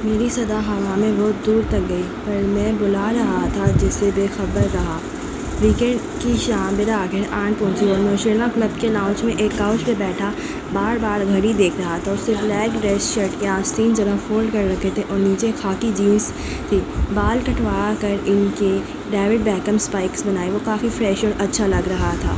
میری صدا ہوا میں بہت دور تک گئی، پر میں بلا رہا تھا جس سے بے خبر رہا۔ ویکینڈ کی شام بالآخر آن پہنچی اور نوشیروان کلب کے لاؤنج میں ایک کاؤچ پہ بیٹھا بار بار گھڑی دیکھ رہا تھا۔ اس نے بلیک ڈریس شرٹ کے آستین ذرا فولڈ کر رکھے تھے اور نیچے خاکی جینس تھی۔ بال کٹوا کر ان کے ڈیوڈ بیکہم اسپائکس بنائے، وہ کافی فریش اور اچھا لگ رہا تھا۔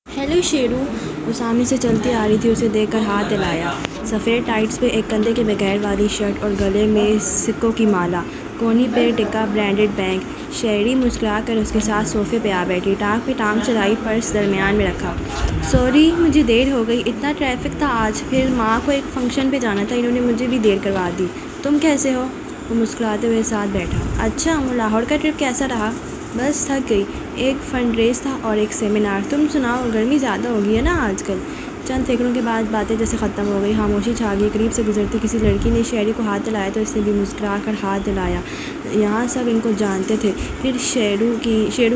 ہیلو شیرو، وہ سامنے سے چلتی آ رہی تھی۔ اسے دیکھ کر ہاتھ ہلایا۔ سفید ٹائٹس پہ ایک کندھے کے بغیر والی شرٹ اور گلے میں سکوں کی مالا، کونی پہ ٹکا برانڈڈ بیگ۔ شیری مسکرا کر اس کے ساتھ صوفے پہ آ بیٹھی، ٹانگ پہ ٹانگ چڑھائی، پرس درمیان میں رکھا۔ سوری، مجھے دیر ہو گئی، اتنا ٹریفک تھا آج، پھر ماں کو ایک فنکشن پہ جانا تھا، انہوں نے مجھے بھی دیر کروا دی۔ تم کیسے ہو؟ وہ مسکراتے ہوئے ساتھ بیٹھا۔ اچھا، وہ لاہور کا ٹرپ کیسا رہا؟ بس تھک گئی، ایک فنڈ ریز تھا اور ایک سیمینار۔ تم سناؤ، گرمی زیادہ ہو گئی ہے نا آج کل؟ چند سیکنڈوں کے بعد باتیں جیسے ختم ہو گئی، خاموشی چھا گئی۔ قریب سے گزرتی کسی لڑکی نے شیری کو ہاتھ دلایا تو اس نے بھی مسکرا کر ہاتھ دلایا۔ یہاں سب ان کو جانتے تھے۔ پھر شیرو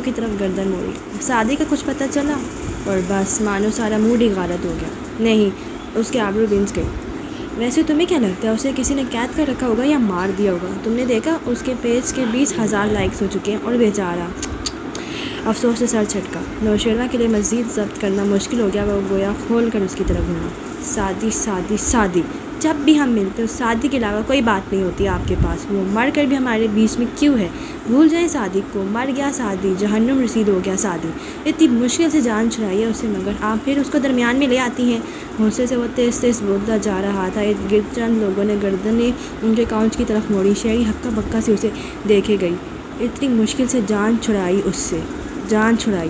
کی طرف گردن موڑی۔ شادی کا کچھ پتہ چلا؟ اور بس مانو سارا موڈ ہی غلط ہو گیا۔ نہیں، اس کے آبرو بنس گئے۔ ویسے تمہیں کیا لگتا ہے اسے کسی نے قید کر رکھا ہوگا یا مار دیا ہوگا؟ تم نے دیکھا اس کے پیج کے 20,000 لائکس ہو چکے ہیں، اور بیچارہ افسوس سے سر جھٹکا۔ نوشیروان کے لیے مزید ضبط کرنا مشکل ہو گیا۔ وہ گویا کھول کر اس کی طرف گھوما۔ شادی شادی شادی، جب بھی ہم ملتے ہیں شادی کے علاوہ کوئی بات نہیں ہوتی آپ کے پاس۔ وہ مر کر بھی ہمارے بیچ میں کیوں ہے؟ بھول جائیں شادی کو، مر گیا شادی، جہنم رسید ہو گیا شادی۔ اتنی مشکل سے جان چھڑائی ہے اسے، مگر آپ پھر اس کو درمیان میں لے آتی ہیں۔ غصے سے وہ تیز تیز بولتا جا رہا تھا۔ ارد گرد چند لوگوں نے گردنیں ان کے کاؤچ کی طرف موڑی۔ شیری ہکا بکا سے اسے دیکھے گئی۔ اتنی مشکل سے جان چھڑائی اس سے، جان چھڑائی۔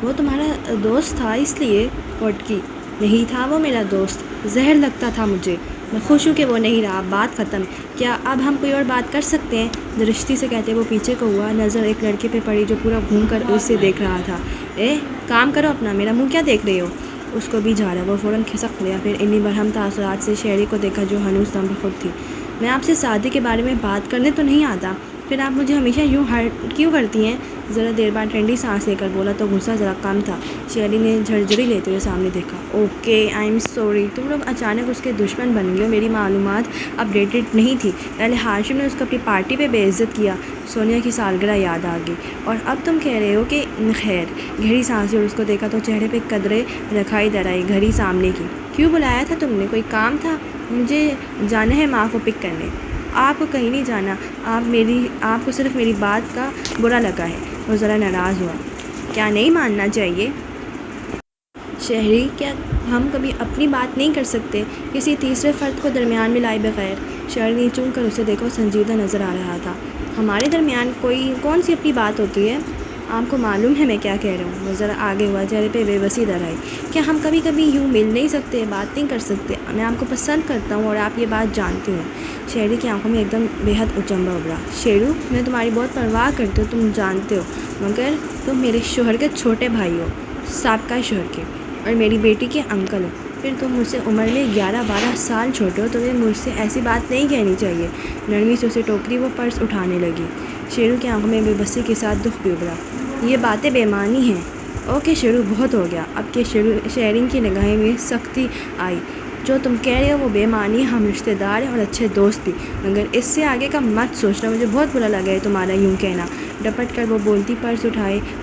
وہ تمہارا دوست تھا اس لیے؟ پوٹکی، نہیں تھا وہ میرا دوست، زہر لگتا تھا مجھے۔ میں خوش ہوں کہ وہ نہیں رہا، بات ختم۔ کیا اب ہم کوئی اور بات کر سکتے ہیں؟ درشتی سے کہتے وہ پیچھے کو ہوا، نظر ایک لڑکے پہ پڑی جو پورا گھوم کر اسے دیکھ رہا تھا۔ کام کرو اپنا، میرا منہ کیا دیکھ رہے ہو؟ اس کو بھی جھاڑا۔ وہ فوراً کھسک گیا۔ پھر انہی برہم تاثرات سے شیری کو دیکھا جو ہنوز دم خود تھی۔ میں آپ سے شادی کے بارے میں بات کرنے تو نہیں آتا، پھر آپ مجھے ہمیشہ یوں ہرٹ کیوں کرتی ہیں؟ ذرا دیر بعد ٹھنڈی سانس لے کر بولا تو غصہ ذرا کم تھا۔ شیری نے جھرجھری لیتے ہوئے سامنے دیکھا۔ اوکے، آئی ایم سوری، تم لوگ اچانک اس کے دشمن بن گئے ہو، میری معلومات اپ ڈیٹڈ نہیں تھی۔ پہلے ہاشم نے اس کو اپنی پارٹی پہ بے عزت کیا، سونیا کی سالگرہ یاد آ گئی، اور اب تم کہہ رہے ہو کہ خیر۔ گہری سانس لی اور اس کو دیکھا تو چہرے پہ قدرے رکھائی در آئی۔ گھڑی سامنے کی۔ کیوں بلایا تھا تم نے؟ کوئی کام تھا؟ مجھے جانا ہے ماں کو پک کرنے۔ آپ کو کہیں نہیں جانا، آپ کو صرف میری بات کا برا لگا ہے۔ وہ ذرا ناراض ہوا۔ کیا نہیں ماننا چاہیے؟ شہری، کیا ہم کبھی اپنی بات نہیں کر سکتے کسی تیسرے فرد کو درمیان میں لائے بغیر؟ شہری نے چونک کر اسے دیکھا، سنجیدہ نظر آ رہا تھا۔ ہمارے درمیان کون سی اپنی بات ہوتی ہے؟ آپ کو معلوم ہے میں کیا کہہ رہا ہوں؟ وہ ذرا آگے ہوا، چہرے پہ بے بسی در آئی۔ کیا ہم کبھی کبھی یوں مل نہیں سکتے، بات نہیں کر سکتے؟ میں آپ کو پسند کرتا ہوں اور آپ یہ بات جانتے ہیں۔ شیری کی آنکھوں میں ایک دم بے حد اچنبھا ابھرا۔ شیرو، میں تمہاری بہت پرواہ کرتی ہوں، تم جانتے ہو، مگر تم میرے شوہر کے چھوٹے بھائی ہو، سابقہ شوہر کے، اور میری بیٹی کے انکل ہو۔ پھر تم مجھ سے عمر میں 11-12 سال چھوٹے ہو، تمہیں مجھ سے ایسی بات نہیں کہنی چاہیے۔ نرمی سے اسے ٹوکری، وہ پرس اٹھانے لگی۔ شیرو کی آنکھوں میں بے بسی کے ساتھ دکھ بھی ابھرا۔ یہ باتیں بے معنی ہیں۔ اوکے شیرو، بہت ہو گیا اب کہ۔ شیری کی نگاہیں میں سختی آئی۔ جو تم کہہ رہے ہو وہ بے معنی، ہم رشتہ دار ہیں اور اچھے دوست بھی، مگر اس سے آگے کا مت سوچنا، مجھے بہت برا لگا ہے تمہارا یوں کہنا۔ ڈپٹ کر وہ بولتی پرس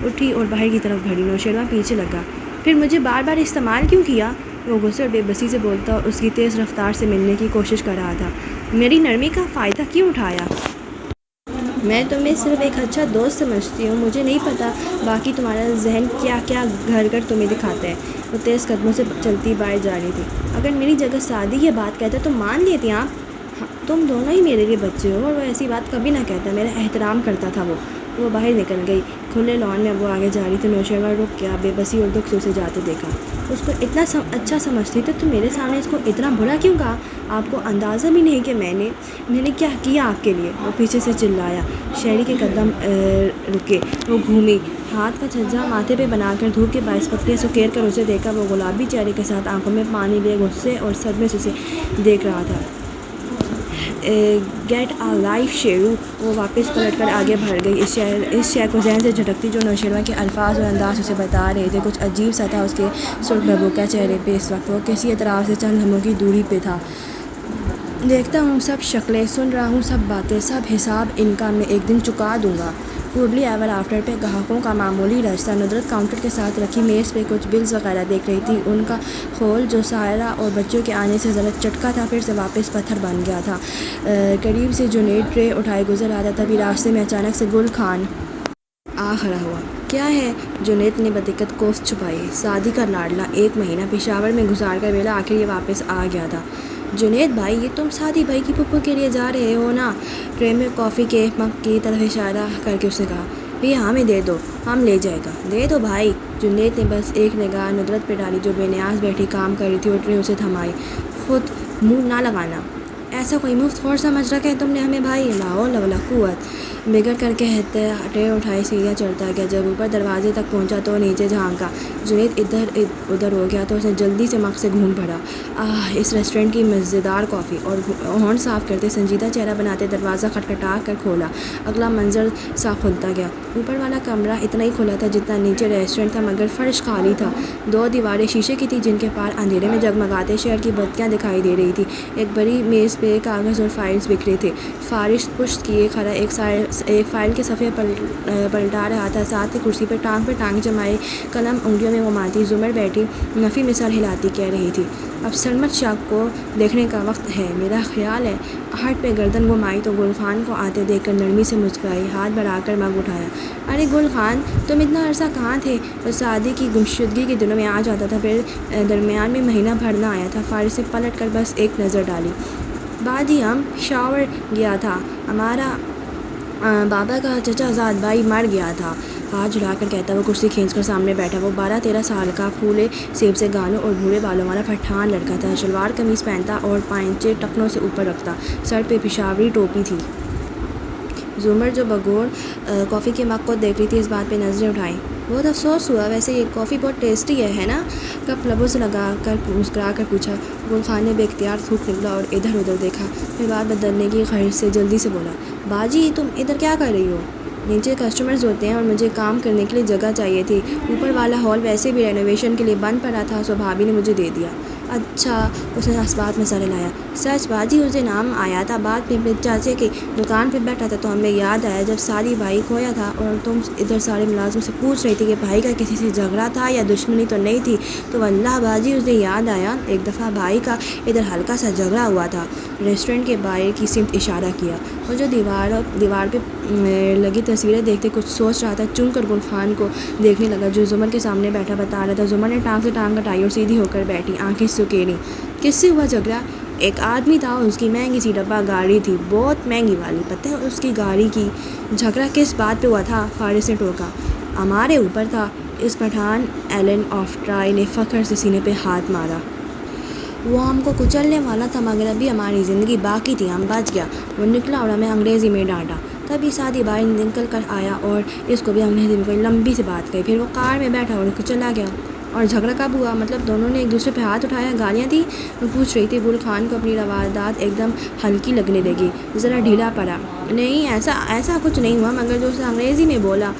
اٹھی اور باہر کی طرف بڑھی۔ نوشیروان پیچھے لگا۔ پھر مجھے بار بار استعمال کیوں کیا؟ وہ غصے اور بے بسی سے بولتا اور اس کی تیز رفتار سے ملنے کی کوشش کر رہا تھا۔ میری نرمی کا فائدہ کیوں اٹھایا؟ میں تمہیں صرف ایک اچھا دوست سمجھتی ہوں، مجھے نہیں پتا باقی تمہارا ذہن کیا کیا گھر گھر تمہیں دکھاتا ہے۔ وہ تیز قدموں سے چلتی باہر جا رہی تھی۔ اگر میری جگہ شادی کی بات کہتا تو مان لیتی آپ؟ تم دونوں ہی میرے لیے بچے ہو، اور وہ ایسی بات کبھی نہ کہتا، میرا احترام کرتا تھا وہ باہر نکل گئی۔ کھلے لان میں اب وہ آگے جا رہی تھی۔ نوشیروان رک گیا، بے بسی اور دکھ سے اسے جاتے دیکھا۔ اس کو اتنا اچھا سمجھتی تو تم میرے سامنے اس کو اتنا برا کیوں کہا؟ آپ کو اندازہ بھی نہیں کہ میں نے کیا کیا آپ کے لیے؟ وہ پیچھے سے چلایا۔ شہری کے قدم رکے۔ وہ گھومی، ہاتھ کا چھجا ماتھے پہ بنا کر دھوپ کے باعث پتلیاں سکیر کر اسے دیکھا۔ وہ گلابی چہرے کے ساتھ آنکھوں میں پانی لیے غصے اور صدمے سے اسے دیکھ رہا تھا۔ گیٹ آ لائف شیرو۔ وہ واپس پلٹ کر آگے بڑھ گئی، اس شے کو ذہن سے جھٹکتی جو نوشیروان کے الفاظ اور انداز اسے بتا رہے تھے۔ کچھ عجیب سا تھا اس کے سرخ بھبو کے چہرے پہ اس وقت۔ وہ کسی اعتراف سے چند لمحوں کی دوری پہ تھا۔ دیکھتا ہوں سب شکلیں، سن رہا ہوں سب باتیں، سب حساب ان کا میں ایک دن چکا دوں گا۔ پوربلی ایور آفٹر پہ گاہکوں کا معمولی رشتہ۔ ندرت کاؤنٹر کے ساتھ رکھی میز پہ کچھ بلز وغیرہ دیکھ رہی تھی۔ ان کا خول جو سائرہ اور بچوں کے آنے سے ذرا چٹکا تھا پھر سے واپس پتھر بن گیا تھا۔ قریب سے جنید ٹرے اٹھائے گزر آ رہا تھا، تبھی راستے میں اچانک سے گل خان آ کھڑا ہوا۔ کیا ہے؟ جنید نے بدقت کوفت چھپائی۔ سعدی کا لاڈلا 1 مہینہ پشاور میں گزار کر ویلا آخر یہ واپس آ گیا تھا۔ جنید بھائی، یہ تم سعدی بھائی کی پھپھو کے لیے جا رہے ہو نا؟ ٹرے میں کافی کے مگ کی طرف اشارہ کر کے اس نے کہا۔ بھیا ہمیں دے دو، ہم لے جائے گا۔ دے دو بھائی۔ جنید نے بس ایک نگاہ ندرت پہ ڈالی جو بے نیاز بیٹھی کام کر رہی تھی اور ٹرے اسے تھمائی۔ خود منہ نہ لگانا، ایسا کوئی مفت خور سمجھ رکھا ہے تم نے ہمیں بھائی؟ لا حول ولا قوت۔ بگڑ کر کہتے ٹرے اٹھائے سیڑھیاں چڑھتا گیا۔ جب اوپر دروازے تک پہنچا تو نیچے جھانکا۔ جنید ادھر ادھر ہو گیا تو اس نے جلدی سے مگ سے گھونٹ بھرا۔ اس ریسٹورنٹ کی مزیدار کافی، اور ہونٹ صاف کرتے سنجیدہ چہرہ بناتے دروازہ کھٹکھٹا کر کھولا۔ اگلا منظر سا کھلتا گیا۔ اوپر والا کمرہ اتنا ہی کھلا تھا جتنا نیچے ریسٹورنٹ تھا، مگر فرش خالی تھا۔ 2 دیواریں شیشے کی تھیں جن کے پار اندھیرے میں جگمگاتے شہر کی بتیاں دکھائی دے رہی تھیں۔ ایک بڑی میز پہ کاغذ اور فائلز بکھرے تھے۔ فارش پشت کیے کھڑا ایک فائل کے صفحے پلٹا رہا تھا، ساتھ ہی کرسی پر ٹانگ جمائے قلم انگلیوں میں گھماتی زمر بیٹھی نفی مثال ہلاتی کہہ رہی تھی۔ اب سلمت شاہ کو دیکھنے کا وقت ہے، میرا خیال ہے۔ ہٹ پہ گردن گھمائی تو گل خان کو آتے دیکھ کر نرمی سے مسکرائی، ہاتھ بڑھا کر مگ اٹھایا۔ ارے گل خان، تم اتنا عرصہ کہاں تھے؟ سعدی کی گمشدگی کے دنوں میں آ جاتا تھا، پھر درمیان میں مہینہ بھر نہ آیا تھا۔ فارش سے پلٹ کر بس ایک نظر ڈالی۔ باجی ہم شاور گیا تھا، ہمارا بابا کا چچا زاد بھائی مر گیا تھا، ہاتھ جھلا کر کہتا وہ کرسی کھینچ کر سامنے بیٹھا۔ وہ 12-13 سال کا، پھولے سیب سے گالوں اور بھورے بالوں والا پٹھان لڑکا تھا۔ شلوار قمیض پہنتا اور پائنچے ٹخنوں سے اوپر رکھتا، سر پہ پشاوری ٹوپی تھی۔ زمر جو بغور کافی کے مگ کو دیکھ رہی تھی اس بات پہ نظریں اٹھائیں۔ بہت افسوس ہوا، ویسے یہ کافی بہت ٹیسٹی ہے نا؟ کپ لبوں سے لگا کر مسکرا کر پوچھا۔ گل خان نے بے اختیار تھوک نکلا اور ادھر ادھر دیکھا، پھر بات بدلنے کی غرض سے جلدی سے بولا۔ باجی تم ادھر کیا کر رہی ہو؟ نیچے کسٹمرز ہوتے ہیں اور مجھے کام کرنے کے لیے جگہ چاہیے تھی، اوپر والا ہال ویسے بھی رینوویشن کے لیے بند پڑا تھا، سو بھابھی نے مجھے دے دیا۔ اچھا، اس نے اس بات میں سر ہلایا۔ سچ باجی، اس دن ہم آیا تھا، بعد پھر چاچے کی دکان پہ بیٹھا تھا تو ہمیں یاد آیا جب سعدی بھائی کھویا تھا اور تم ادھر سارے ملازم سے پوچھ رہی تھی کہ بھائی کا کسی سے جھگڑا تھا یا دشمنی تو نہیں تھی، تو واللہ باجی اس دن یاد آیا، ایک دفعہ بھائی کا ادھر ہلکا سا جھگڑا ہوا تھا۔ ریسٹورنٹ کے باہر کی سمت اشارہ کیا۔ اور جو دیوار پہ لگی تصویریں دیکھتے کچھ سوچ رہا تھا، چن کر گل خان کو دیکھنے لگا جو زمر کے سامنے بیٹھا بتا رہا تھا۔ زمر نے ٹانگ سے ٹانگ کٹائی اور سیدھی ہو کر بیٹھی، آنکھیں سکیڑی۔ کس سے ہوا جھگڑا؟ ایک آدمی تھا، اس کی مہنگی سی ڈبہ گاڑی تھی، بہت مہنگی والی، پتہ ہے اس کی گاڑی کی؟ جھگڑا کس بات پہ ہوا تھا؟ فارس نے ٹوکا۔ ہمارے اوپر تھا۔ اس پٹھان ایلن آف ٹرائی نے فخر سے سینے پہ ہاتھ مارا۔ وہ ہم کو کچلنے والا تھا، مگر ابھی ہماری زندگی باقی تھی، ہم بچ گیا۔ وہ نکلا اور ہمیں انگریزی میں ڈانٹا، تبھی سعدی بھائی نکل کر آیا اور اس کو بھی انگریزی میں کوئی لمبی سی بات کہی، پھر وہ کار میں بیٹھا اور چلا گیا۔ اور جھگڑا کب ہوا؟ مطلب دونوں نے ایک دوسرے پہ ہاتھ اٹھایا، گالیاں دی؟ وہ پوچھ رہی تھی۔ گل خان کو اپنی روادات ایک دم ہلکی لگنے لگی، ذرا ڈھیلا پڑا۔ نہیں، ایسا کچھ نہیں ہوا، مگر جو اسے انگریزی میں بولا۔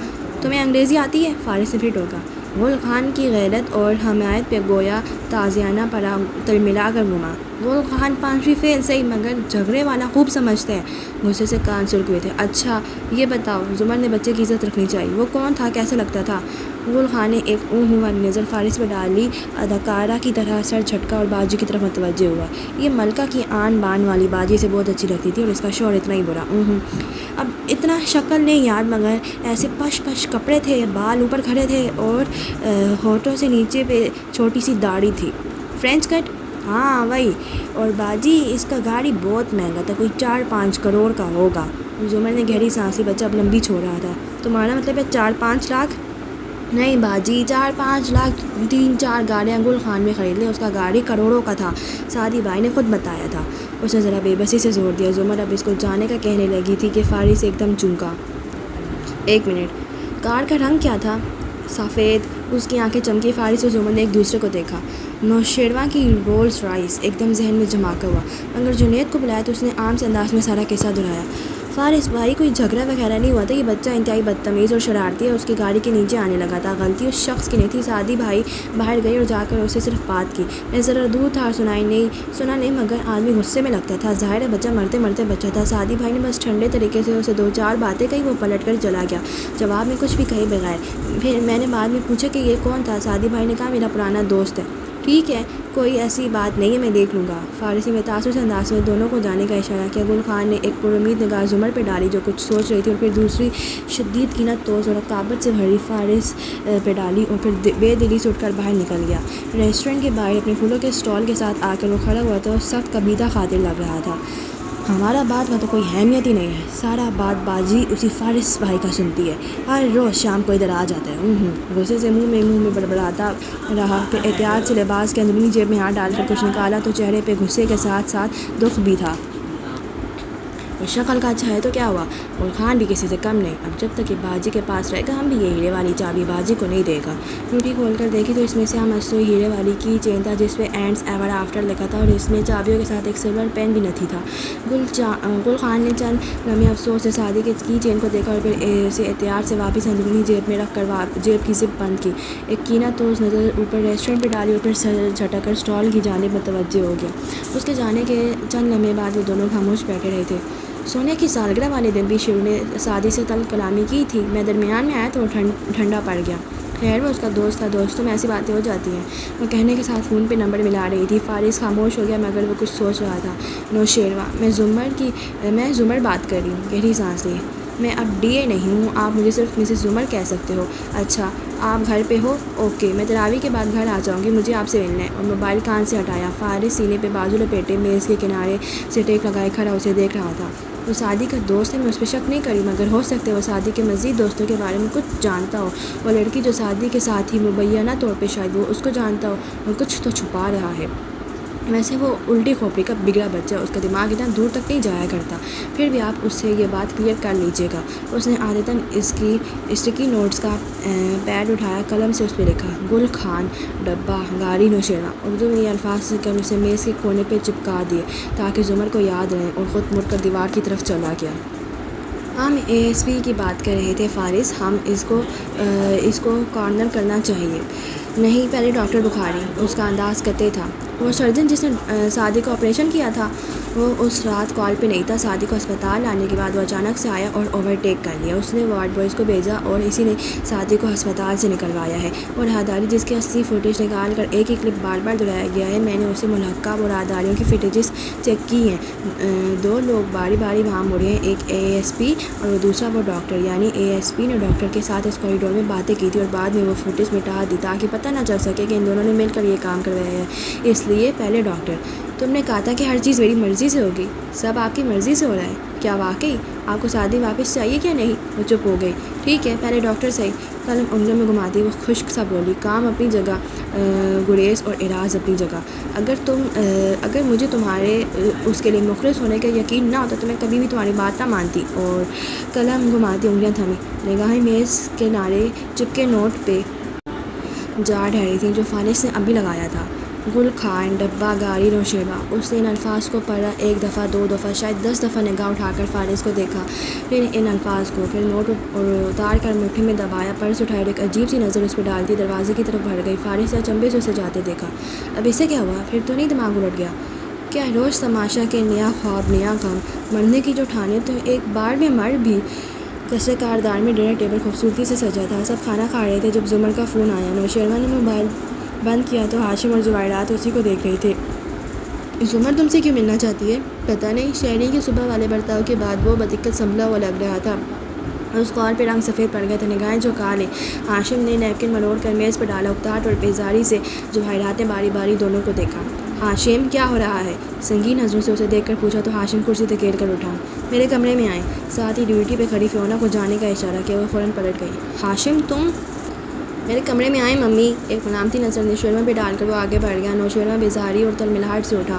تمہیں انگریزی آتی ہے؟ فارس نے پھر ٹوکا۔ گل خان کی غیرت اور حمایت پہ گویا تازیانہ پڑا تلملا کر گھما۔ گل خان 5ویں فیل صحیح، مگر جھگڑے والا خوب سمجھتا ہے۔ غصے سے کان سرخ ہوئے تھے۔ اچھا یہ بتاؤ، زمر نے بچے کی عزت رکھنی چاہیے، وہ کون تھا، کیسا لگتا تھا؟ گل خان نے ایک اونہ والی نظر فارس پہ ڈالی، اداکارہ کی طرح سر جھٹکا اور باجی کی طرف متوجہ ہوا۔ یہ ملکہ کی آن بان والی باجی سے بہت اچھی لگتی تھی اور اس کا شوہر اتنا ہی برا۔ اب اتنا شکل نہیں یاد، مگر ایسے پش کپڑے تھے، بال اوپر کھڑے تھے اور ہونٹوں سے نیچے پہ چھوٹی سی داڑھی تھی۔ French cut? ہاں وہی۔ اور باجی اس کا گاڑی بہت مہنگا تھا، کوئی 4-5 کروڑ کا ہوگا۔ زمر نے گہری سانس لی، بچہ اب لمبی چھوڑ رہا تھا۔ تمہارا مطلب ہے 4-5 لاکھ؟ نہیں باجی، 4-5 لاکھ 3-4 گاڑیاں گل خان میں خرید لیں، اس کا گاڑی کروڑوں کا تھا، سعدی بھائی نے خود بتایا تھا۔ اس نے ذرا بے بسی سے زور دیا۔ زمر اب اس کو جانے کا کہنے لگی تھی کہ فارس ایک دم چونکا۔ 1 منٹ، کار کا رنگ کیا تھا؟ سفید۔ اس کی آنکھیں چمکی۔ فارس اور زمر نے ایک دوسرے کو دیکھا۔ نوشیروان کی رولز رائس ایک دم ذہن میں جھماکا ہوا، مگر جنید کو بلایا تو اس نے عام سے انداز میں سارا قصہ دہرایا۔ فارس بھائی کوئی جھگڑا وغیرہ نہیں ہوا تھا، یہ بچہ انتہائی بدتمیز اور شرارتی ہے، اس کی گاڑی کے نیچے آنے لگا تھا۔ غلطی اس شخص کی نہیں تھی۔ سعدی بھائی باہر گئی اور جا کر اسے صرف بات کی۔ میں ذرا دور تھا اور سنا نہیں، مگر آدمی غصے میں لگتا تھا، ظاہر ہے بچہ مرتے مرتے بچہ تھا۔ سعدی بھائی نے بس ٹھنڈے طریقے سے اسے دو چار باتیں کہی، وہ پلٹ کر چلا گیا جواب میں کچھ بھی کہے بغیر۔ پھر میں نے بعد میں پوچھا کہ یہ کون تھا؟ سعدی بھائی نے کہا میرا پرانا دوست ہے۔ ٹھیک ہے، کوئی ایسی بات نہیں ہے، میں دیکھ لوں گا۔ فارسی میں تاثر سے انداز میں دونوں کو جانے کا اشارہ کیا۔ گل خان نے ایک پرامید نگاہ زمر پہ ڈالی جو کچھ سوچ رہی تھی، اور پھر دوسری شدید کینت توز اور رقابت سے بھری فارس پہ ڈالی، اور پھر بے دلی سے اٹھ کر باہر نکل گیا۔ ریسٹورنٹ کے باہر اپنے پھولوں کے اسٹال کے ساتھ آ کر وہ کھڑا ہوا تھا اور سخت قبیحہ خاطر لگ رہا تھا۔ ہمارا بات کا تو کوئی اہمیت ہی نہیں ہے، سارا بات بازی اسی فارس بھائی کا سنتی ہے، ہر روز شام کو ادھر آ جاتا ہے۔ غصے سے منہ میں بڑبڑاتا رہا، پھر احتیاط سے لباس کے اندرونی جیب میں ہاتھ ڈال کر کچھ نکالا تو چہرے پہ غصے کے ساتھ ساتھ دکھ بھی تھا۔ شکل کا اچھا ہے تو کیا ہوا، گل خان بھی کسی سے کم نہیں، اب جب تک یہ باجی کے پاس رہے گا ہم بھی یہ ہیرے والی چابی باجی کو نہیں دے گا۔ ٹوٹی کھول کر دیکھی تو اس میں سیاہ مصنوعی ہیرے والی کی چین تھا جس پہ اینڈز ایور آفٹر لکھا تھا، اور اس میں چابیوں کے ساتھ ایک سلور پین بھی نتھی تھا۔ گل خان نے چند لمحے افسوس سے سعدی کے کی چین کو دیکھا اور پھر اسے احتیاط سے واپس اندرونی جیب میں رکھ کر جیب کی زپ بند کی، ایک کینہ توز نظر اوپر ریسٹورنٹ پہ ڈالی اور پھر سر جھٹک کر اسٹال کی جانب متوجہ ہو گیا۔ اس کے جانے کے چند لمحے بعد وہ دونوں خاموش بیٹھے رہے تھے۔ سونیا کی سالگرہ والے دن بھی شیرو نے سعدی سے تلخ کلامی کی تھی، میں درمیان میں آیا تو وہ ٹھنڈا پڑ گیا۔ خیر وہ اس کا دوست تھا، دوستوں میں ایسی باتیں ہو جاتی ہیں، وہ کہنے کے ساتھ فون پہ نمبر ملا رہی تھی۔ فارس خاموش ہو گیا مگر وہ کچھ سوچ رہا تھا۔ نوشیروان، میں زمر بات کر رہی ہوں۔ گہری سانس لی۔ میں اب ڈی اے نہیں ہوں، آپ مجھے صرف مسز زمر کہہ سکتے ہو۔ اچھا آپ گھر پہ ہو؟ اوکے، میں تراویح کے بعد گھر آ جاؤں گی، مجھے آپ سے ملنا ہے۔ اور موبائل کان سے ہٹایا۔ فارس سینے پہ بازو لپیٹے میز کے کنارے سے ٹیک لگائے کھڑا اسے دیکھ رہا تھا۔ وہ سعدی کا دوست ہے، میں اس پہ شک نہیں کری، مگر ہو سکتا ہے وہ سعدی کے مزید دوستوں کے بارے میں کچھ جانتا ہو۔ وہ لڑکی جو سعدی کے ساتھ ہی مبینہ طور پہ شاید وہ اس کو جانتا ہو اور کچھ تو چھپا رہا ہے۔ ویسے وہ الٹی کھوپڑی کا بگڑا بچہ، اس کا دماغ اتنا دور تک نہیں جایا کرتا، پھر بھی آپ اس سے یہ بات کلیئر کر لیجیے گا۔ اس نے عادتاً اسٹکی نوٹس کا پیڈ اٹھایا، قلم سے اس پہ لکھا، گل خان ڈبہ گاڑی نوشیروان، اردو میں یہ الفاظ کر اسے میز کے کونے پہ چپکا دیے تاکہ زمر کو یاد رہے، اور خود مڑ کر دیوار کی طرف چلا گیا۔ ہم اے ایس پی کی بات کر رہے تھے فارس، ہم اس کو کارنر کرنا چاہیے۔ نہیں، پہلے ڈاکٹر بخاری، اس کا انداز قطعی تھا۔ وہ سرجن جس نے سعدی کو آپریشن کیا تھا وہ اس رات کال پہ نہیں تھا۔ سعدی کو اسپتال لانے کے بعد وہ اچانک سے آیا اور اوورٹیک کر لیا۔ اس نے وارڈ بوائز کو بھیجا اور اسی نے سعدی کو ہسپتال سے نکلوایا ہے۔ اور راہداری جس کی اصلی فوٹیج نکال کر ایک ہی کلپ بار بار دہرایا گیا ہے، میں نے اسے ملحقہ وہ راہداریوں کی فوٹیجز چیک کی ہیں۔ دو لوگ باری باری وہاں مڑے ہیں، ایک اے ایس پی اور وہ دوسرا وہ ڈاکٹر، یعنی اے ایس پی نے ڈاکٹر کے ساتھ اس کوریڈور میں باتیں کی تھی اور بعد میں وہ فوٹیج مٹا دی تاکہ پتہ نہ چل سکے کہ ان دونوں نے مل کر یہ کام کروایا ہے۔ اس لیے پہلے ڈاکٹر۔ تم نے کہا تھا کہ ہر چیز میری مرضی سے ہوگی، سب آپ کی مرضی سے ہو رہا ہے، کیا واقعی آپ کو سعدی واپس چاہیے کیا نہیں؟ وہ چپ ہو گئی۔ ٹھیک ہے، پہلے ڈاکٹر صحیح، قلم انگلیوں میں گھماتی وہ خشک سا بولی، کام اپنی جگہ، گریز اور اعراض اپنی جگہ۔ اگر مجھے تمہارے اس کے لیے مخلص ہونے کا یقین نہ ہوتا تو میں کبھی بھی تمہاری بات نہ مانتی۔ اور قلم گھماتی انگلیاں تھمی، نگاہیں میز کے کنارے چپکے نوٹ پہ جا ٹھہری تھیں جو فارس نے ابھی لگایا تھا۔ گل خان ڈبہ گاڑی نوشیروان۔ اس نے ان الفاظ کو پڑھا، ایک دفعہ، دو دفعہ، شاید 10 دفعہ نگاہ اٹھا کر فارس کو دیکھا، پھر ان الفاظ کو، پھر نوٹ اتار کر مٹھی میں دبایا، پرس اٹھایا اور ایک عجیب سی نظر اس پہ ڈالتی دروازے کی طرف بڑھ گئی۔ فارس نے اچنبھے سے اسے جاتے دیکھا۔ اب اسے کیا ہوا؟ پھر تو نہیں دماغ الٹ گیا؟ کیا روز تماشا کے نیا خواب، نیا غم، مرنے کی جو ٹھانے تو ایک بار میں مر بھی۔ قصر کاردار میں ڈنر ٹیبل خوبصورتی سے سجا تھا، سب کھانا کھا رہے تھے جب زمر کا فون آیا۔ نوشیروان نے موبائل بند کیا تو ہاشم اور جواہرات اسی کو دیکھ رہے تھے۔ زمر تم سے کیوں ملنا چاہتی ہے؟ پتہ نہیں، شہری کے صبح والے برتاؤ کے بعد وہ بدقت سنبھلا ہوا لگ رہا تھا۔ اس کال پہ رنگ سفید پڑ گیا تھا، نگاہیں جھکا لیں۔ ہاشم نے نیپکن مروڑ کر میز پر ڈالا، اکتاہٹ اور بیزاری سے جواہرات نے باری باری دونوں کو دیکھا۔ ہاشم کیا ہو رہا ہے؟ سنگین نظروں سے اسے دیکھ کر پوچھا تو ہاشم کرسی دھکیل کر اٹھا۔ میرے کمرے میں آئیں، ساتھ ہی ڈیوٹی پہ کھڑی فیونا کو جانے کا اشارہ کیا۔ وہ فوراً پلٹ گئی۔ ہاشم تم میرے کمرے میں آئیں ممی۔ ایک ملامتی نظر نوشیروان پہ ڈال کر وہ آگے بڑھ گیا۔ نوشیروان بیزاری اور تلملاہٹ سے اٹھا۔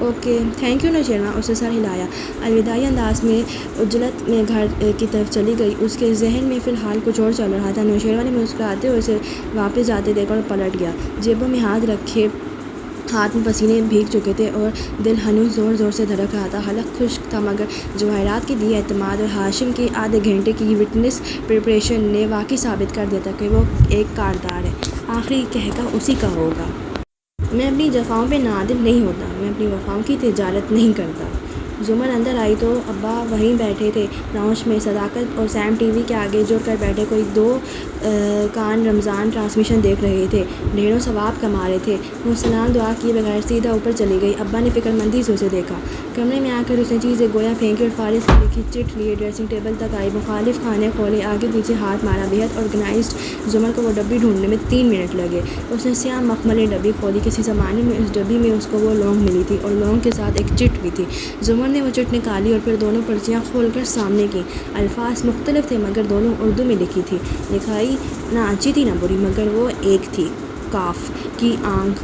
اوکے تھینک یو نوشیروان، اس نے سر ہلایا، الوداعی انداز میں عجلت میں گھر کی طرف چلی گئی۔ اس کے ذہن میں فی الحال کچھ اور چل رہا تھا۔ نوشیروان نے مسکراتے ہوئے اسے واپس جاتے دیکھا اور پلٹ گیا۔ جیبوں میں ہاتھ رکھے، ہاتھ میں پسینے بھیگ چکے تھے اور دل ہنوز زور زور سے دھڑک رہا تھا۔ حلق خشک تھا، مگر جواہرات کے لیے اعتماد اور ہاشم کی آدھے گھنٹے کی وٹنس پریپریشن نے واقعی ثابت کر دیا تھا کہ وہ ایک کاردار ہے۔ آخری کہکہ اسی کا ہوگا۔ میں اپنی جفاؤں پہ نادم نہیں ہوتا، میں اپنی وفاؤں کی تجارت نہیں کرتا۔ زمر اندر آئی تو ابا وہیں بیٹھے تھے لاؤنج میں، صداقت اور سیم ٹی وی کے آگے جڑ کر بیٹھے کوئی دو کان رمضان ٹرانسمیشن دیکھ رہے تھے، ڈھیروں ثواب کما رہے تھے۔ وہ سلام دعا کیے بغیر سیدھا اوپر چلی گئی۔ ابا نے فکر مندی سے اسے دیکھا۔ کمرے میں آ کر اس نے چیزیں گویا پھینکی اور فارس کی لکھی چٹ لیے ڈریسنگ ٹیبل تک آئی۔ مخالف خانے کھولے، آگے پیچھے ہاتھ مارا، بےحد آرگنائزڈ۔ زمر کو وہ ڈبی ڈھونڈنے میں 3 منٹ لگے۔ اس نے سیاہ مخملی ڈبی کھولی۔ کسی زمانے میں اس ڈبی میں اس کو وہ لونگ ملی تھی اور لونگ کے ساتھ ایک چٹ بھی تھی۔ زمر نے وہ چٹ نکالی اور پھر دونوں پرچیاں کھول کر سامنے کیں۔ الفاظ مختلف تھے مگر دونوں اردو میں لکھی تھی۔ لکھائی نہ اچھی تھی نہ بری، مگر وہ ایک تھی۔ کاف کی آنکھ،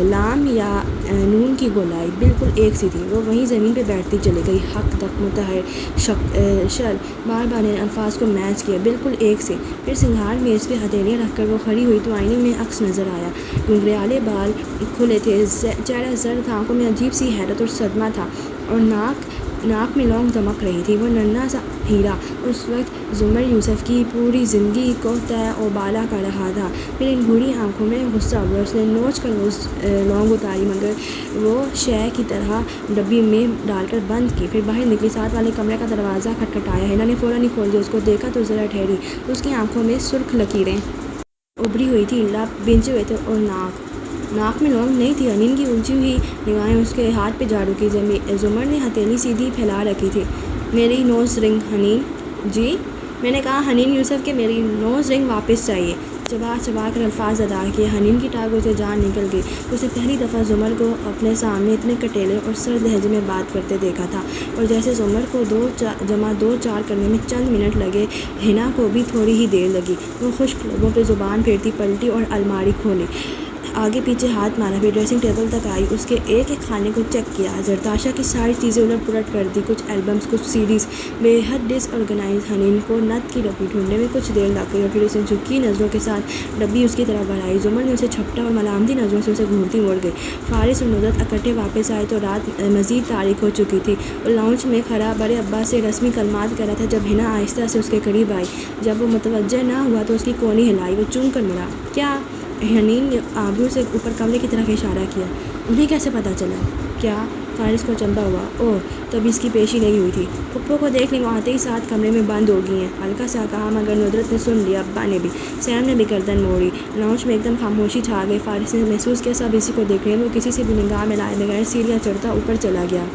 لام یا نون کی گولائی بالکل ایک سی تھی۔ وہ وہیں زمین پہ بیٹھتی چلی گئی۔ حق تک متحر شل بار بار ان الفاظ کو میچ کیا، بالکل ایک سے۔ پھر سنگھار میز پہ ہتھیلیاں رکھ کر وہ کھڑی ہوئی تو آئینے میں عکس نظر آیا۔ گھنگریالے بال کھلے تھے، چہرہ زرد، آنکھوں میں عجیب سی حیرت اور صدمہ تھا، اور ناک میں لونگ دمک رہی تھی۔ وہ ننھا سا ہیرا اس وقت زمر یوسف کی پوری زندگی کو تہ و بالا کر رہا تھا۔ پھر ان بھوری آنکھوں میں غصہ ہوا۔ اس نے نوچ کر وہ لونگ اتاری، مگر وہ شے کی طرح ڈبی میں ڈال کر بند کی۔ پھر باہر نکلی، ساتھ والے کمرے کا دروازہ کھٹکھٹایا۔ ہینا نے فوراً ہی کھول دیا۔ اس کو دیکھا تو ذرا ٹھہری۔ اس کی آنکھوں میں سرخ لکیریں ابھری ہوئی تھیں، لب بھنچے ہوئے تھے، اور ناک میں لونگ نہیں تھی۔ حنین کی الجھی ہوئی نگاہیں اس کے ہاتھ پہ جا رکی۔ زمر نے ہتھیلی سیدھی پھیلا رکھی تھی۔ میری نوز رنگ حنین جی، میں نے کہا حنین یوسف کہ میری نوز رنگ واپس چاہیے۔ چبا چبا کر الفاظ ادا کیے۔ حنین کی ٹانگوں سے جان نکل گئی۔ اس نے پہلی دفعہ زمر کو اپنے سامنے اتنے کٹیلے اور سرد لہجے میں بات کرتے دیکھا تھا، اور جیسے زمر کو 2 جمع 2 4 کرنے میں چند منٹ لگے، ہینا کو بھی تھوڑی ہی دیر لگی۔ وہ خشک لبوں پہ زبان پھیرتی پلٹی اور الماری کھولی، آگے پیچھے ہاتھ مارا، پھر ڈریسنگ ٹیبل تک آئی، اس کے ایک ایک خانے کو چیک کیا، زرتاشا کی ساری چیزیں الٹ پلٹ کر دی، کچھ البمز، کچھ سیڈیز، بے حد ڈس آرگنائز۔ حنین کو نت کی ڈبی ڈھونڈنے میں کچھ دیر لگ گئی، اور پھر اس نے جھکی نظروں کے ساتھ ڈبی اس کی طرف بڑھائی۔ زمر نے اسے جھپٹا اور ملامتی نظروں سے اسے گھورتی مڑ گئی۔ فارس اور ندرت اکٹھے واپس آئے تو رات مزید تاریک ہو چکی تھی۔ وہ لاؤنج میں کھڑا بڑے ابا سے رسمی کلمات کر رہا تھا جب ہینا آہستہ سے اس کے قریب آئی۔ جب وہ متوجہ نہ ہوا تو اس کی کونی ہلائی۔ وہ چونک کر مڑا۔ کیا؟ حنین نے آبرو سے اوپر کمرے کی طرف اشارہ کیا۔ انہیں کیسے پتہ چلا؟ کیا؟ فارس کو چنبا ہوا۔ اوہ، تب اس کی پیشی نہیں ہوئی تھی۔ پھپھو کو دیکھ لی، وہ آتے ہی ساتھ کمرے میں بند ہو گئی ہیں، ہلکا سا کہا، مگر ندرت نے سن لیا، ابا نے بھی، سیم نے بھی گردن موڑی۔ لاؤنج میں ایک دم خاموشی چھا گئی۔ فارس نے محسوس کیا سب اسی کو دیکھ رہے ہیں۔ وہ کسی سے بھی نگاہ ملائے بغیر سیڑھیاں چڑھتا اوپر چلا گیا۔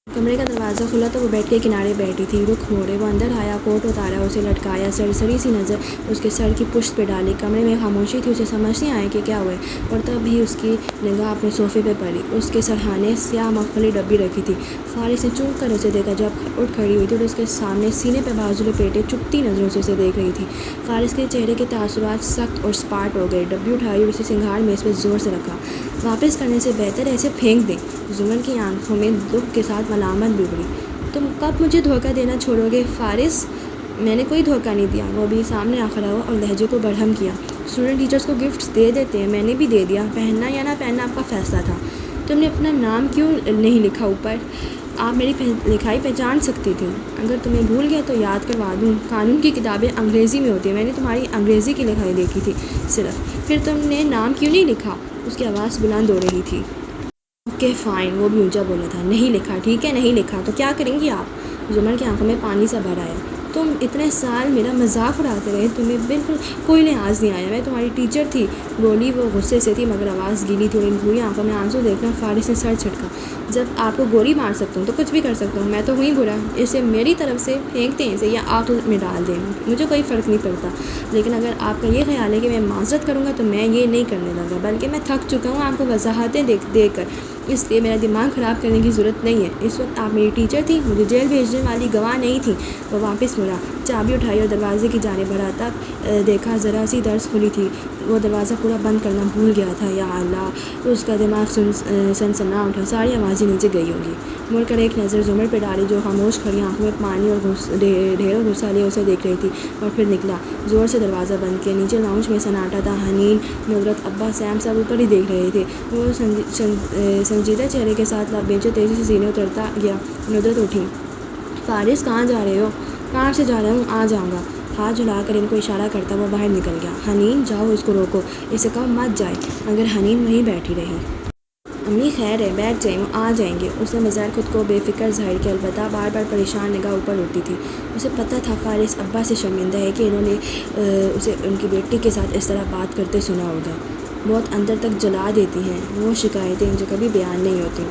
کمرے کا دروازہ کھلا تو وہ بیڈ کے کنارے بیٹھی تھی، رخ موڑے۔ وہ اندر آیا، کوٹ اتارا، اسے لٹکایا، سرسری سی نظر اس کے سر کی پشت پہ ڈالی۔ کمرے میں خاموشی تھی، اسے سمجھ نہیں آیا کہ کیا ہوا ہے، اور تب ہی اس کی نگاہ اپنے صوفے پہ پڑی۔ اس کے سرہانے سیاہ مخملی ڈبی رکھی تھی۔ فارس نے چونک کر اسے دیکھا جب اٹھ کھڑی ہوئی تھی، اور اس کے سامنے سینے پہ بازو لپیٹے چپتی نظروں سے اسے دیکھ رہی تھی۔ فارس کے چہرے کے تاثرات سخت اور سپاٹ ہو گئے۔ ڈبی اٹھائی اور اسے سنگھار میز پہ زور سے رکھا۔ واپس کرنے سے بہتر ہے اسے پھینک دیں۔ زمر کی آنکھوں میں دکھ کے ساتھ ملامت بھی ابھری۔ تم کب مجھے دھوکہ دینا چھوڑو گے فارس؟ میں نے کوئی دھوکہ نہیں دیا۔ وہ بھی سامنے آ کھڑا ہوا اور لہجے کو برہم کیا۔ اسٹوڈنٹ ٹیچرز کو گفٹس دے دیتے ہیں، میں نے بھی دے دیا، پہننا یا نہ پہننا آپ کا فیصلہ تھا۔ تم نے اپنا نام کیوں نہیں لکھا اوپر؟ آپ میری لکھائی پہچان سکتی تھی۔ اگر تمہیں بھول گیا تو یاد کروا دوں، قانون کی کتابیں انگریزی میں ہوتی ہیں، میں نے تمہاری انگریزی کی لکھائی دیکھی تھی صرف۔ پھر تم نے نام کیوں نہیں لکھا؟ اس کی آواز بلند ہو رہی تھی۔ اوکے فائن، وہ بھی اونچا بولا تھا، نہیں لکھا، ٹھیک ہے نہیں لکھا، تو کیا کریں گی آپ؟ زمر کی آنکھوں میں پانی سا بھر آیا۔ تم اتنے سال میرا مذاق اڑاتے رہے، تمہیں بالکل کوئی لحاظ نہیں آیا، میں تمہاری ٹیچر تھی، بولی وہ غصے سے تھی مگر آواز گیلی تھی، اور ان بری آنکھوں میں آنسو دیکھنا فارس نے سر جھٹکا۔ جب آپ کو گولی مار سکتا ہوں تو کچھ بھی کر سکتا ہوں، میں تو ہوئی برا، اسے میری طرف سے پھینک دیں اسے یا آگ میں ڈال دیں، مجھے کوئی فرق نہیں پڑتا، لیکن اگر آپ کا یہ خیال ہے کہ میں معذرت کروں گا تو میں یہ نہیں کرنے لگا، بلکہ میں تھک چکا ہوں آپ کو وضاحتیں دے کر۔ اس لیے میرا دماغ خراب کرنے کی ضرورت نہیں ہے. اس وقت آپ میری ٹیچر تھیں, مجھے جیل بھیجنے والی گواہ نہیں تھیں. وہ واپس مڑا, چابی اٹھائی اور دروازے کی جانب بڑھا. تب دیکھا ذرا سی درز کھلی تھی. وہ دروازہ پورا بند کرنا بھول گیا تھا. یا اللہ, اس کا دماغ سنسنا اٹھا. ساری آوازیں نیچے گئی ہوں گی. مڑ کر ایک نظر زمر پہ ڈالی جو خاموش کھڑی آنکھوں میں پانی اور ڈھیروں غصہ لیے اسے دیکھ رہی تھی, اور پھر نکلا. زور سے دروازہ بند کیا. نیچے لاؤنج میں سناٹا تھا. حنین, ندرت, ابا, سیم سب اوپر ہی دیکھ رہے تھے. وہ سنجیدہ چہرے کے ساتھ بینچیں تیزی سے سینے اترتا گیا. ندرت اٹھی. فارس, کہاں جا رہے ہو؟ کہاں سے جا رہا ہوں, آ جاؤں گا. ہاتھ جھلا کر ان کو اشارہ کرتا وہ باہر نکل گیا. حنین, جاؤ, اس کو روکو, اسے کہو مت جائے. مگر حنین وہیں بیٹھی رہی. امی خیر ہے, بیٹھ جائیں, وہ آ جائیں گے. اس نے بظاہر خود کو بے فکر ظاہر کیا, البتہ بار بار پریشان نگاہ اوپر اٹھتی تھی. اسے پتہ تھا فارس ابا سے شرمندہ ہے کہ انہوں نے اسے ان کی بیٹی کے ساتھ اس طرح بات کرتے سنا ہوگا. بہت اندر تک جلا دیتی ہیں وہ شکایتیں جو کبھی بیان نہیں ہوتی.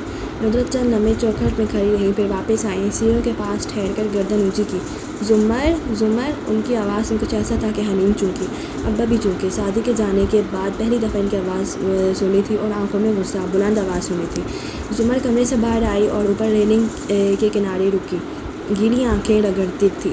ندرت چند لمحے چوکھٹ میں کھڑی رہی, پھر واپس آئیں. سیڑھیوں کے پاس ٹھہر کر گردن اونچی کی. زمر, زمر. ان کی آواز میں کچھ ایسا تھا کہ حنین چونکی, ابا بھی چونکے. سعدی کے جانے کے بعد پہلی دفعہ ان کی آواز سنی تھی, اور آنکھوں میں غصہ, بلند آواز سنی تھی. زمر کمرے سے باہر آئی اور اوپر ریلنگ کے کنارے رکی. گیلی آنکھیں رگڑتی تھی.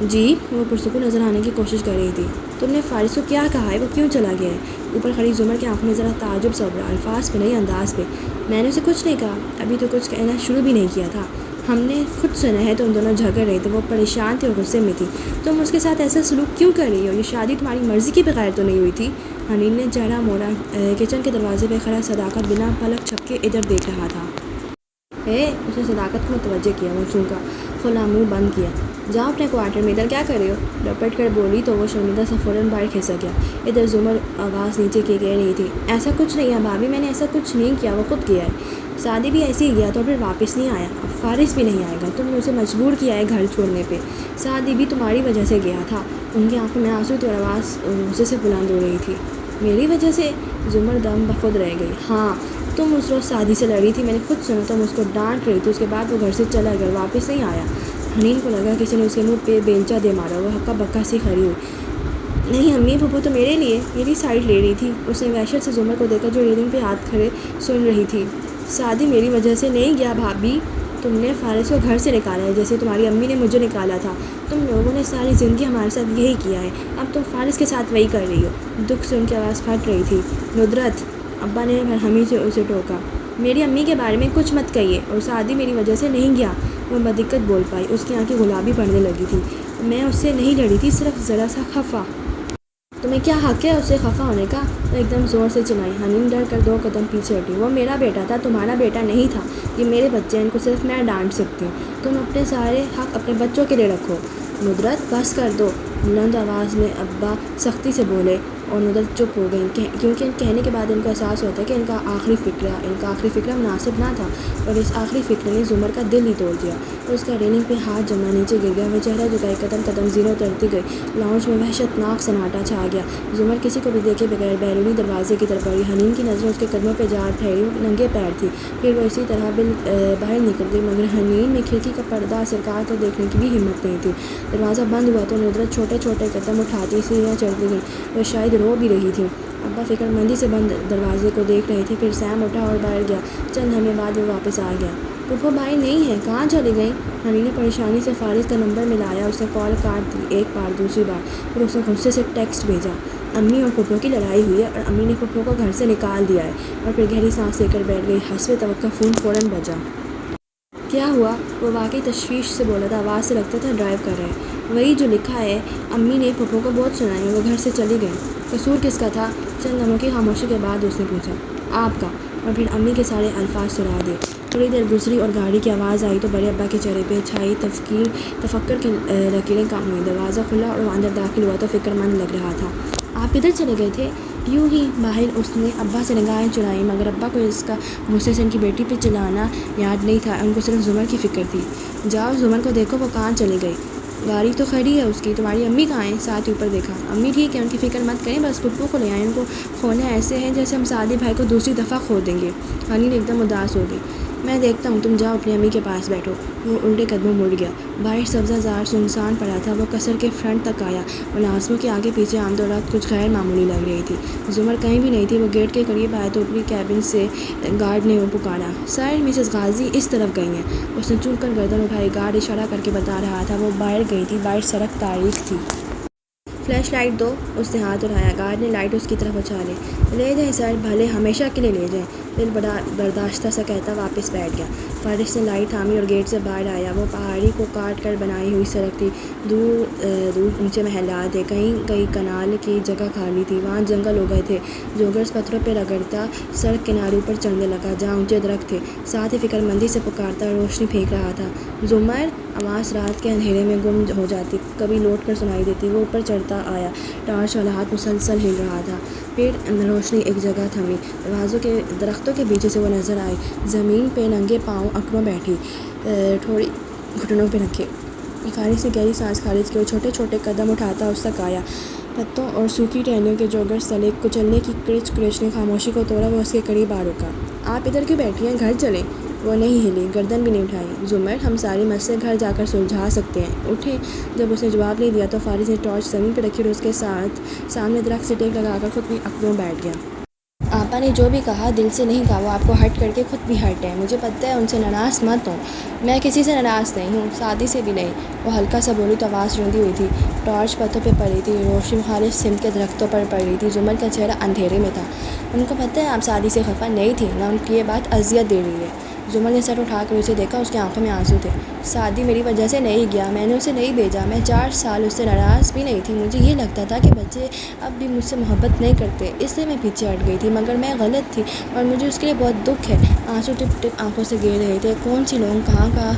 جی, وہ پرسکون نظر آنے کی کوشش کر رہی تھی. تم نے فارس کو کیا کہا ہے؟ وہ کیوں چلا گیا ہے؟ اوپر کھڑی زمر کی آنکھوں میں ذرا تعجب سا ابھرا, الفاظ پہ نہیں, انداز پہ. میں نے اسے کچھ نہیں کہا, ابھی تو کچھ کہنا شروع بھی نہیں کیا تھا. ہم نے خود سنا ہے تم دونوں جھگڑ رہے تھے. وہ پریشان تھی اور غصے میں تھی. تم اس کے ساتھ ایسا سلوک کیوں کر رہی ہو؟ یہ شادی تمہاری مرضی کے بغیر تو نہیں ہوئی تھی. حنین نے چہرہ موڑا. کچن کے دروازے پہ کھڑا صداقت بنا پلک جھپکے ادھر دیکھ رہا تھا. اس نے صداقت کو متوجہ کیا. وہ چونکا, کھلا منہ بند کیا. جاؤ اپنے کوارٹر میں, ادھر کیا کر رہے ہو؟ لپٹ کر بولی تو وہ شرمندہ سا فوراً باہر کھسک گیا. ادھر زمر آواز نیچے کی کہہ رہی تھی. ایسا کچھ نہیں ہے بھابھی, میں نے ایسا کچھ نہیں کیا, وہ خود گیا ہے. سعدی بھی ایسے ہی گیا تو پھر واپس نہیں آیا. اب فارس بھی نہیں آئے گا. تم نے اسے مجبور کیا ہے گھر چھوڑنے پہ. سعدی بھی تمہاری وجہ سے گیا تھا. ان کی آنکھوں میں آنسو تھی اور آواز غصے سے بلند ہو رہی تھی. میری وجہ سے؟ زمر دم بخود رہ گئی. ہاں, تم اس روز سعدی سے لڑی تھی, میں نے خود سنا. تم اس کو ڈانٹ رہی تھی, اس کے بعد وہ گھر سے چلا گیا, واپس نہیں آیا. حنین کو لگا کسی نے اس کے منہ پہ بیلچہ دے مارا. وہ ہکا بکا سی کھڑی ہوئی. نہیں امی, پھپھو تو میرے لیے, میری سائڈ لے رہی تھی. اس نے وحشت سے زمر کو دیکھا جو ریلنگ پہ ہاتھ کھڑے سن رہی تھی. سعدی میری وجہ سے نہیں گیا بھابھی. تم نے فارس کو گھر سے نکالا ہے جیسے تمہاری امی نے مجھے نکالا تھا. تم لوگوں نے ساری زندگی ہمارے ساتھ یہی کیا ہے, اب تم فارس کے ساتھ وہی کر رہی ہو. دکھ سے ان کی آواز پھٹ رہی تھی. ندرت, ابا نے برہمی سے اسے ٹوکا. میری امی کے بارے میں کچھ مت کہیے, اور سعدی میری وجہ سے نہیں گیا. وہ بدقت بول پائی. اس کی آنکھیں گلابی پڑنے لگی تھی. میں اس سے نہیں لڑی تھی, صرف ذرا سا خفا. تمہیں کیا حق ہے اس سے خفا ہونے کا؟ وہ ایک دم زور سے چلائی. حنین ڈر کر 2 قدم پیچھے ہٹی. وہ میرا بیٹا تھا, تمہارا بیٹا نہیں تھا. یہ میرے بچے ہیں, ان کو صرف میں ڈانٹ سکتی ہوں. تم اپنے سارے حق اپنے بچوں کے لیے رکھو. ندرت, بس کر دو. بلند آواز میں ابا سختی سے بولے, اور ندرت چپ ہو گئی, کیونکہ ان کہنے کے بعد ان کو احساس ہوتا ہے کہ ان کا آخری فکرہ مناسب نہ تھا, اور اس آخری فکر نے زمر کا دل ہی توڑ دیا. اس کا ریلنگ پہ ہاتھ جمنا نیچے گر گیا. وہ چہرہ جھکائے, قدم زیروں اترتی گئی. لاؤنج میں وحشت ناک سناٹا چھا گیا. زمر کسی کو بھی دیکھے بغیر بیرونی دروازے کی طرف بڑھی. حنین کی نظریں اس کے قدموں پہ جا ٹھہری. ننگے پیر تھی. پھر وہ اسی طرح باہر نکل گئی, مگر حنین میں کھڑکی کا پردہ سرکار کر دیکھنے کی بھی ہمت نہیں تھی. دروازہ بند ہوا تو ندرت چھوٹے چھوٹے قدم اٹھاتی سیڑھیاں چڑھتی گئی. وہ شاید رو بھی رہی تھی. ابا فکر مندی سے بند دروازے کو دیکھ رہے تھے. پھر سیم اٹھا اور باہر گیا. چند لمحے بعد وہ واپس آ گیا. پھپھو بھائی نہیں ہے, کہاں چلی گئیں؟ حنین نے پریشانی سے فارس کا نمبر ملایا. اس نے کال کاٹ دی, ایک بار, دوسری بار. پھر اس نے غصے سے ٹیکسٹ بھیجا. امی اور پھپھو کی لڑائی ہوئی ہے, اور امی نے پھپھو کو گھر سے نکال دیا ہے. اور پھر گہری سانس لے کر بیٹھ گئی. حسب توقع فون فوراً بجا. کیا ہوا؟ وہ واقعی تشویش سے بولا تھا. آواز سے لگتا تھا ڈرائیو کر رہے. وہی جو لکھا ہے. امی نے پھپھو کو بہت سنائی, وہ گھر سے چلی گئی. قصور کس کا تھا؟ چند لمحوں کی خاموشی کے بعد اس نے پوچھا. آپ کا. اور پھر امی کے سارے الفاظ سنا دیے. تھوڑی دیر گزری اور گاڑی کی آواز آئی تو بڑے ابا کے چہرے پہ چھائی تفکر کی لکیریں کم ہوئیں. دروازہ کھلا اور وہ اندر داخل ہوا تو فکر مند لگ رہا تھا. آپ کدھر چلے گئے تھے؟ یوں ہی باہر. اس نے ابا سے نگاہیں چرائیں, مگر ابا کو اس کا غصے سے ان کی بیٹی پہ چلانا یاد نہیں تھا. ان کو صرف زمر کی فکر تھی. جاؤ زمر کو دیکھو, وہ کہاں چلی گئی. گاڑی تو کھڑی ہے اس کی. تمہاری امی کہاں ہیں؟ ساتھ ہی اوپر دیکھا. امی ٹھیک ہے, ان کی فکر مت کریں, بس پھپھو کو لے آئیں. ان کو کھونا ایسے ہیں جیسے ہم سعدی بھائی کو دوسری دفعہ کھو دیں گے. حنین ایک دم اداس ہو گئی. میں دیکھتا ہوں، تم جاؤ اپنی امی کے پاس بیٹھو۔ وہ الٹے قدموں مڑ گیا۔ باہر سبزہ زار سنسان پڑا تھا۔ وہ کثر کے فرنٹ تک آیا۔ ملازموں کے آگے پیچھے آمد و رفت کچھ غیر معمولی لگ رہی تھی۔ زمر کہیں بھی نہیں تھی۔ وہ گیٹ کے قریب آیا تو اوپری کیبن سے گارڈ نے پکارا، سر، مسز غازی اس طرف گئی ہیں۔ اس نے چن کر گردن اٹھائی۔ گارڈ اشارہ کر کے بتا رہا تھا وہ باہر گئی تھی، باہر سڑک تاریک تھی۔ فلیش لائٹ دو۔ اس نے ہاتھ اٹھایا۔ گارڈ نے لائٹ اس کی طرف اچھالی۔ لے جائیں سر، بھلے ہمیشہ کے لیے لے جائیں، دل برداشتہ سا کہتا واپس بیٹھ گیا۔ فارس نے لائٹ تھامی اور گیٹ سے باہر آیا۔ وہ پہاڑی کو کاٹ کر بنائی ہوئی سڑک تھی۔ دور دور اونچے محلات تھے، کہیں کنال کی جگہ خالی تھی، وہاں جنگل ہو گئے تھے۔ جوگرز پتھروں پہ رگڑتا سڑک کنارے اوپر چڑھنے لگا جہاں اونچے درخت تھے، ساتھ ہی فکر مندی سے پکارتا روشنی پھینک رہا تھا، زمر! آواز رات کے اندھیرے میں گم ہو جاتی، کبھی لوٹ کر سنائی دیتی۔ وہ اوپر چڑھتا آیا، ٹارچ والا ہاتھ مسلسل ہل رہا تھا۔ پھر روشنی ایک جگہ تھمی، درختوں کے پیچھے سے وہ نظر آئی، زمین پہ ننگے پاؤں اکڑوں بیٹھی، تھوڑی گھٹنوں پہ رکھے۔ فارس نے گہری سانس خارج کی اور چھوٹے چھوٹے قدم اٹھاتا اس تک آیا۔ پتوں اور سوکھی ٹہنیوں کے جوگرز تلے کچلنے کی کرچ کرچ نے خاموشی کو توڑا۔ وہ اس کے قریب آ رکا۔ آپ ادھر کیوں بیٹھی ہیں؟ گھر چلیں؟ وہ نہیں ہلی، گردن بھی نہیں اٹھائی۔ زمر، ہم سارے مسئلے گھر جا کر سلجھا سکتے ہیں، اٹھیں۔ جب اس نے جواب نہیں دیا تو فارس نے ٹارچ زمین پہ رکھی اور اس کے ساتھ سامنے درخت سے ٹیک لگا کر خود بھی اکڑوں بیٹھ گیا۔ آپا نے جو بھی کہا دل سے نہیں کہا، وہ آپ کو ہرٹ کر کے خود بھی ہرٹ ہے۔ مجھے پتہ ہے، ان سے ناراض مت ہوں۔ میں کسی سے ناراض نہیں ہوں، شادی سے بھی نہیں۔ وہ ہلکا سا بولی تو آواز روندی ہوئی تھی۔ ٹارچ پتوں پہ پڑی تھی، روشنی مخالف سمت کے درختوں پر پڑ رہی تھی۔ زمر کا چہرہ اندھیرے میں تھا۔ ان کو پتہ ہے آپ شادی سے خفا نہیں تھی، نہ ان کی یہ بات اذیت دے رہی ہے۔ زمر نے سر اٹھا کر اسے دیکھا، اس کی آنکھوں میں آنسو تھے۔ شادی میری وجہ سے نہیں گیا، میں نے اسے نہیں بھیجا، میں 4 سال اس سے ناراض بھی نہیں تھی۔ مجھے یہ لگتا تھا کہ بچے اب بھی مجھ سے محبت نہیں کرتے، اس لیے میں پیچھے ہٹ گئی تھی، مگر میں غلط تھی اور مجھے اس کے لیے بہت دکھ ہے۔ آنسو ٹپ ٹپ آنکھوں سے گر رہے تھے۔ کون سی لونگ، کہاں کا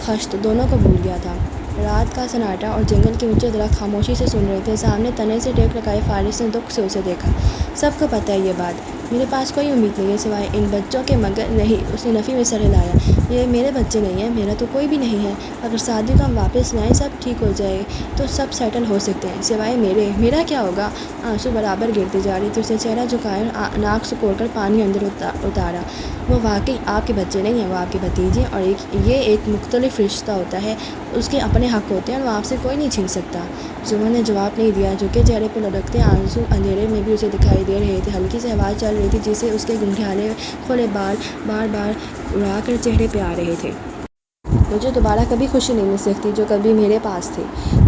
خشت، دونوں کو بھول گیا تھا۔ رات کا سناٹا اور جنگل کے اونچے درخت خاموشی سے سن رہے تھے۔ سامنے تنے سے ٹیک لگائے فارس نے دکھ سے اسے دیکھا۔ سب کو پتہ ہے یہ بات، میرے پاس کوئی امید نہیں ہے سوائے ان بچوں کے، مگر نہیں، اس نے نفی میں سر ہلایا، یہ میرے بچے نہیں ہیں، میرا تو کوئی بھی نہیں ہے۔ اگر شادی کو ہم واپس لائیں، سب ٹھیک ہو جائے تو سب سیٹل ہو سکتے ہیں، سوائے میرے۔ میرا کیا ہوگا؟ آنسو برابر گرتی جا رہی تھی۔ اس نے چہرہ جھکایا اور ناک سکوڑ کر پانی اندر اتارا۔ وہ واقعی آپ کے بچے نہیں ہیں، وہ آپ کے بھتیجے ہیں، اور یہ ایک مختلف رشتہ ہوتا ہے، اس کے اپنے حق ہوتے ہیں اور وہ آپ سے کوئی نہیں چھین سکتا۔ زمر نے جواب نہیں دیا، جھکے چہرے پہ لڑکتے آنسو اندھیرے میں بھی اسے دکھائی دے رہے تھے۔ ہلکی سی ہوا چل رہی تھی جس سے اس کے گھنگھرالے کھلے بال بار بار اڑا کر چہرے پہ آ رہے تھے۔ مجھے دوبارہ کبھی خوشی نہیں مل سکتی جو کبھی میرے پاس تھی۔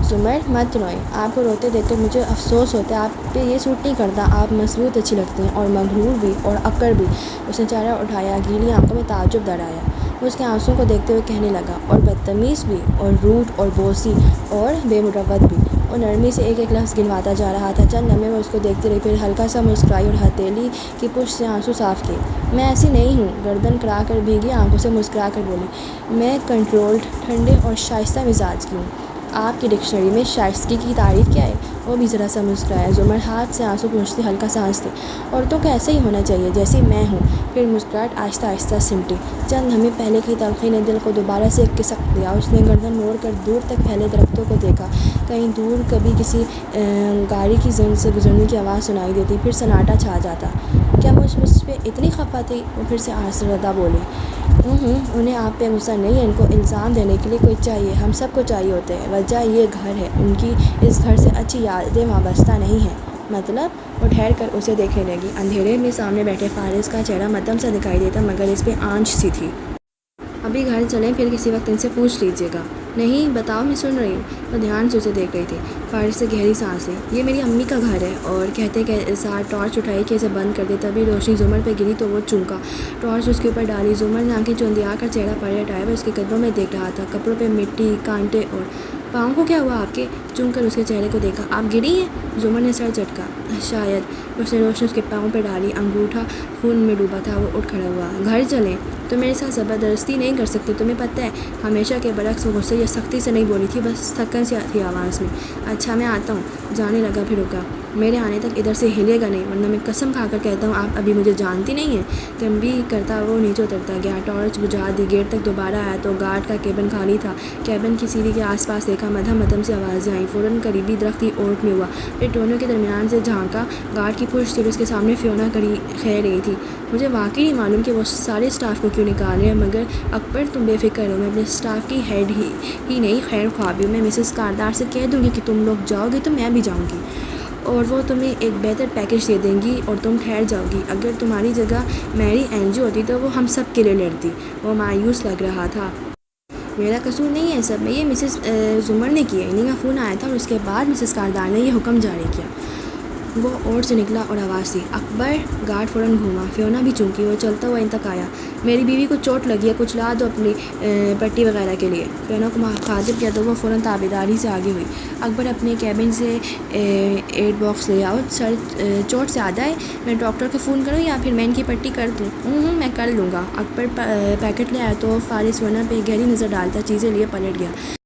زمر، مت روئیں، آپ کو روتے دیکھ کر مجھے افسوس ہوتا ہے، آپ پہ یہ سوٹ نہیں کرتا، آپ مضبوط اچھی لگتی ہیں، اور مغرور بھی اور اکڑ بھی۔ اس نے چہرہ اٹھایا، گیلی آنکھوں میں تعجب در آیا۔ وہ اس کے آنسوؤں کو دیکھتے ہوئے کہنے لگا، اور بدتمیز بھی، اور روڈ اور بوسی اور بے مروت بھی۔ وہ نرمی سے ایک ایک لفظ گنواتا جا رہا تھا۔ چند لمحے وہ اس کو دیکھتی رہی، پھر ہلکا سا مسکرائی اور ہتھیلی کی پشت سے آنسو صاف کیے۔ میں ایسی نہیں ہوں، گردن کرا کر بھیگی آنکھوں سے مسکرا کر بولی، میں کنٹرولڈ، ٹھنڈے اور شائستہ مزاج کی ہوں۔ آپ کی ڈکشنری میں شائستگی کی تعریف کیا ہے؟ وہ بھی ذرا سا مسکرایا۔ زمر ہاتھ سے آنسو پوچھتی ہلکا سا ہنستی، عورتوں کو ایسے ہی ہونا چاہیے جیسی میں ہوں۔ پھر مسکراہٹ آہستہ آہستہ سمٹی۔ چند لمحے پہلے کی تلخی نے دل کو دوبارہ سے کسک دیا۔ اس نے گردن موڑ کر دور تک پھیلے درختوں کو دیکھا، کہیں دور کبھی کسی گاڑی کی زن سے گزرنے کی آواز سنائی دیتی، پھر سناٹا چھا جاتا۔ کیا وہ مجھ پہ اتنی خفا تھی؟ وہ پھر سے آزردہ بولی۔ انہیں آپ پہ غصہ نہیں ہے، ان کو الزام دینے کے لیے کوئی چاہیے، ہم سب کو چاہیے ہوتے ہیں۔ وجہ یہ گھر ہے، ان کی اس گھر سے اچھی یادیں وابستہ نہیں ہیں۔ مطلب؟ وہ ٹھہر کر اسے دیکھنے لگی۔ اندھیرے میں سامنے بیٹھے فارس کا چہرہ مدھم سا دکھائی دیتا، مگر اس پہ آنچ سی تھی۔ ابھی گھر چلیں، پھر کسی وقت ان سے پوچھ لیجیے گا۔ نہیں، بتاؤ، میں سن رہی ہوں۔ وہ دھیان سے اسے دیکھ رہی تھی۔ فارس سے گہری سانس لی۔ یہ میری امی کا گھر ہے، اور کہتے کہ ساتھ ٹارچ اٹھائی کہ اسے بند کر دے، تبھی روشنی زمر پہ گری تو وہ چونکا۔ ٹارچ اس کے اوپر ڈالی۔ زمر نے آنکھیں چوندیا کر چہرہ پلٹ آیا۔ وہ اس کے قدموں میں دیکھ رہا تھا، کپڑوں پہ مٹی، کانٹے، اور پاؤں کو کیا ہوا آپ کے؟ چوم کر اس کے چہرے کو دیکھا۔ آپ گری ہیں؟ زمر نے سر جھٹکا۔ شاید۔ اس نے روشنی اس کے پاؤں پہ ڈالی، انگوٹھا خون میں ڈوبا تھا۔ وہ اٹھ کھڑا ہوا۔ گھر چلیں؟ تو میرے ساتھ زبردستی نہیں کر سکتے، تمہیں پتہ ہے۔ ہمیشہ کے برعکس وہ غصے یا سختی سے نہیں بولی تھی، بس تھکن سی تھی آواز میں۔ اچھا، میں آتا ہوں۔ جانے لگا، پھر رکا۔ میرے آنے تک ادھر سے ہلے گا نہیں، ورنہ میں قسم کھا کر کہتا ہوں آپ ابھی مجھے جانتی نہیں ہیں۔ تنبیہ کرتا وہ نیچے اترتا گیا، ٹارچ بجھا دی، گیٹ تک دوبارہ آیا تو گارڈ کا کیبن خالی تھا۔ کیبن کی سیڑھی کے آس پاس دیکھا، مدھم مدھم سی آوازیں آئیں، فوراً قریبی درخت کی اوٹ میں ہوا، پھر ٹونیوں کے درمیان سے جھانکا۔ گارڈ کی پشت سے اس کے سامنے فیونا کھڑی رہی تھی۔ مجھے واقعی نہیں معلوم کہ وہ سارے اسٹاف کو کیوں نکال رہے ہیں، مگر اکبر تم بے فکر رہو، میں اپنے اسٹاف کی ہیڈ ہی نہیں خیر خواہ بھی ہوں۔ میں مسز کاردار سے کہہ دوں گی کہ تم لوگ جاؤ گے تو میں بھی جاؤں گی، اور وہ تمہیں ایک بہتر پیکیج دے دیں گی اور تم ٹھہر جاؤ گی۔ اگر تمہاری جگہ میری اینجی ہوتی تو وہ ہم سب کے لیے لڑتی۔ وہ مایوس لگ رہا تھا۔ میرا قصور نہیں ہے سب میں، یہ مسز زمر نے کیا۔ انہیں کا فون آیا تھا اور اس کے بعد مسز کاردار نے یہ حکم جاری کیا۔ وہ اوٹ سے نکلا اور آواز دی، اکبر! گارڈ فوراً گھوما، فیونا بھی چونکی، وہ چلتا ہوا ان تک آیا۔ میری بیوی کو چوٹ لگی ہے، کچھ لا دو اپنی پٹی وغیرہ کے لیے۔ فیونا کو مخاطب کیا تو وہ فوراً تابعداری سے آگے ہوئی۔ اکبر اپنے کیبن سے ایڈ باکس لے آؤ، سر چوٹ سے زیادہ ہے، میں ڈاکٹر کو فون کروں یا پھر میں ان کی پٹی کر دوں؟ میں کر لوں گا۔ اکبر پیکٹ لے آیا تو فارس ورنر پہ گہری نظر ڈالتا چیزیں لیے پلٹ گیا۔